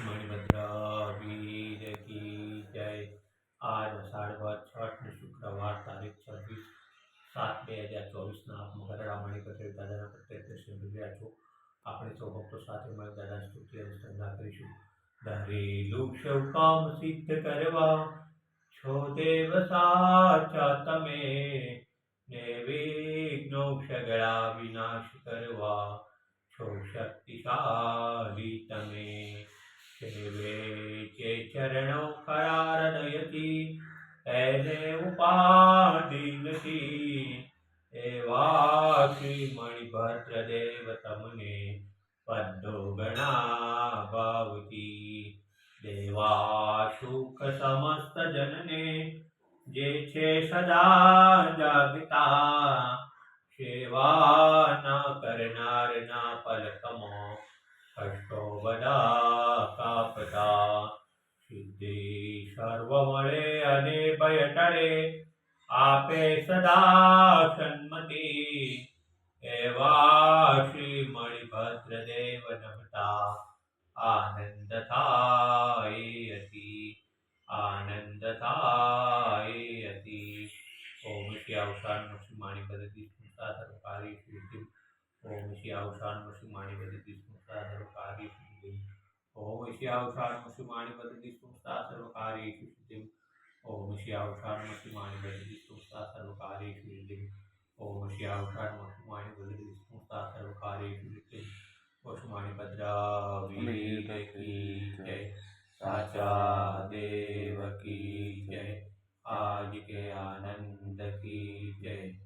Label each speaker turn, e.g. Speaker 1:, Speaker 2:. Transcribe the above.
Speaker 1: मणिभद्रा वीर की जय। आज अषाढ़ वध छठ ने शुक्रवार तारीख 26/7/2024 आप મકરડા મણિપત્ર દાદાના પ્રત્યે દર્શન કરી રહ્યા છો। આપણે સૌ ભક્તો સાથે મળી દાદાની સ્તુતિ અને સ્તંદા કરીશું। ધરેલું સૌ કામ સિદ્ધ કરવા છો દેવ સાચા તમે, ને વિઘ્નો સગળા વિનાશ કરવા છો શક્તિશાળી તમે। સેવે જે ચરણો ખરા હૃદયથી એને ઉપાધિ નથી, એવા શ્રી મણિભદ્ર દેવ તમને પદ્મો ગણા ભાવતી। દેવા સુખ સમસ્ત જનને જે છે સદા જાગતા, સેવા ન કરનાર ના પલકમો કષ્ટો બધા કાપતા। સિદ્ધિ સર્વ મળે અને ભય ટળે, આપે સદા સન્મતિ, એવા શ્રી મણિભદ્ર દેવ નમતા આનંદ થાય અતિ, આનંદ થાય અતિ। ઓમ શ્રી અવસાન શ્રી માણિપદ સ્મૃતા સર્વકારી સિદ્ધિ। ઓમ શ્રી અવસાન શ્રી માણિપદ સ્મૃતા સર્વકારી સિદ્ધિ। ઓમ શ્રી અવસાન શ્રી માણિપદ સ્મૃતા સર્વકારી સિદ્ધિ। ઓમ શ્રી અવસાન શ્રી માણિપદ સ્મૃતા સર્વકારી સિદ્ધિ। ઓમ શ્રી અવસાન શ્રી માણિપદ સ્મૃતા સર્વકારી સિદ્ધિ। ઓમ માણિભદ્રા વીર की जय, साचा देव की जय, आज के आनंद की जय।